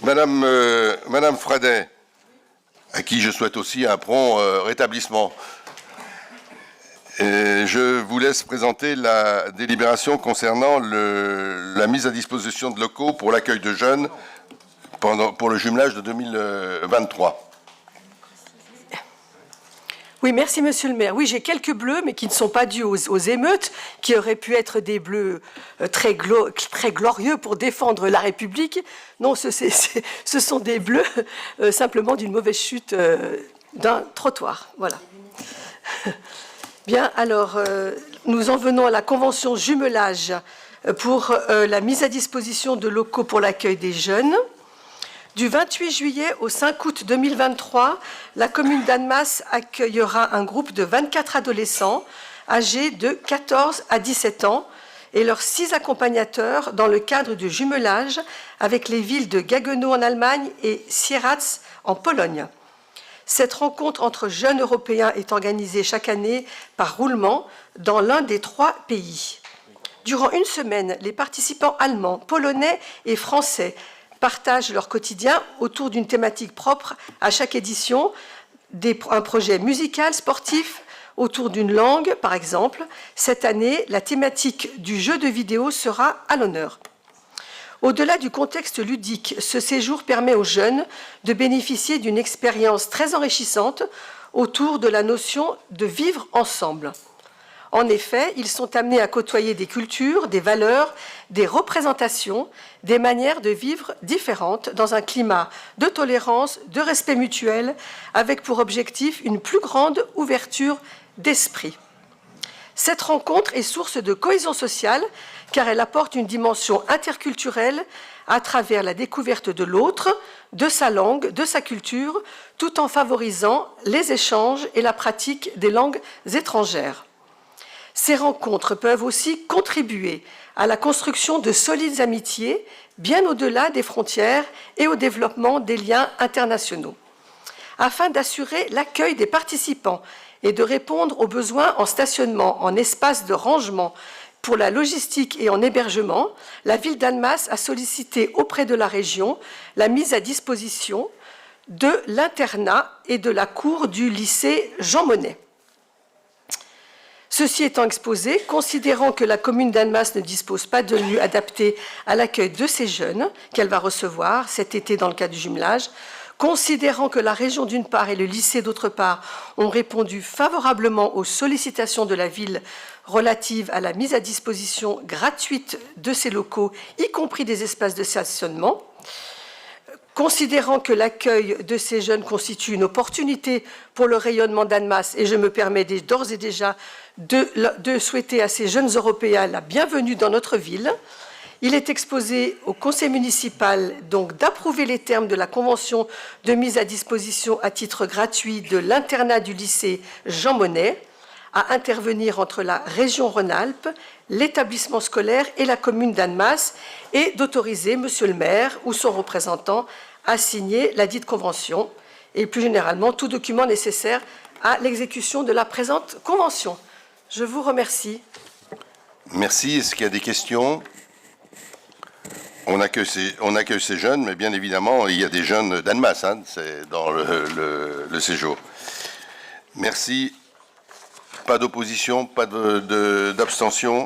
Madame Fradet, à qui je souhaite aussi un prompt rétablissement. Je vous laisse présenter la délibération concernant la mise à disposition de locaux pour l'accueil de jeunes pour le jumelage de 2023. Oui, merci, monsieur le maire. Oui, j'ai quelques bleus, mais qui ne sont pas dus aux émeutes, qui auraient pu être des bleus très glorieux pour défendre la République. Non, ce sont des bleus simplement d'une mauvaise chute d'un trottoir. Voilà. Bien, alors, nous en venons à la convention jumelage pour la mise à disposition de locaux pour l'accueil des jeunes. Du 28 juillet au 5 août 2023, la commune d'Annemasse accueillera un groupe de 24 adolescents âgés de 14 à 17 ans et leurs 6 accompagnateurs dans le cadre du jumelage avec les villes de Gaggenau en Allemagne et Sieradz en Pologne. Cette rencontre entre jeunes européens est organisée chaque année par roulement dans l'un des 3 pays. Durant une semaine, les participants allemands, polonais et français partagent leur quotidien autour d'une thématique propre à chaque édition, un projet musical, sportif, autour d'une langue, par exemple. Cette année, la thématique du jeu de vidéo sera à l'honneur. Au-delà du contexte ludique, ce séjour permet aux jeunes de bénéficier d'une expérience très enrichissante autour de la notion de vivre ensemble. En effet, ils sont amenés à côtoyer des cultures, des valeurs, des représentations, des manières de vivre différentes dans un climat de tolérance, de respect mutuel, avec pour objectif une plus grande ouverture d'esprit. Cette rencontre est source de cohésion sociale car elle apporte une dimension interculturelle à travers la découverte de l'autre, de sa langue, de sa culture, tout en favorisant les échanges et la pratique des langues étrangères. Ces rencontres peuvent aussi contribuer à la construction de solides amitiés, bien au-delà des frontières et au développement des liens internationaux. Afin d'assurer l'accueil des participants et de répondre aux besoins en stationnement, en espace de rangement, pour la logistique et en hébergement, la ville d'Annemasse a sollicité auprès de la région la mise à disposition de l'internat et de la cour du lycée Jean Monnet. Ceci étant exposé, considérant que la commune d'Annemasse ne dispose pas de lieu adapté à l'accueil de ces jeunes qu'elle va recevoir cet été dans le cadre du jumelage, considérant que la région d'une part et le lycée d'autre part ont répondu favorablement aux sollicitations de la ville relatives à la mise à disposition gratuite de ces locaux, y compris des espaces de stationnement, considérant que l'accueil de ces jeunes constitue une opportunité pour le rayonnement d'Annemasse, et je me permets d'ores et déjà de souhaiter à ces jeunes Européens la bienvenue dans notre ville, il est exposé au conseil municipal donc d'approuver les termes de la convention de mise à disposition à titre gratuit de l'internat du lycée Jean Monnet, à intervenir entre la région Rhône-Alpes, l'établissement scolaire et la commune d'Annemasse, et d'autoriser monsieur le maire ou son représentant à signer la dite convention et plus généralement tout document nécessaire à l'exécution de la présente convention. Je vous remercie. Merci. Est-ce qu'il y a des questions? On accueille ces jeunes, mais bien évidemment, il y a des jeunes d'Annemasse c'est dans le séjour. Merci. Pas d'opposition, pas d'abstention.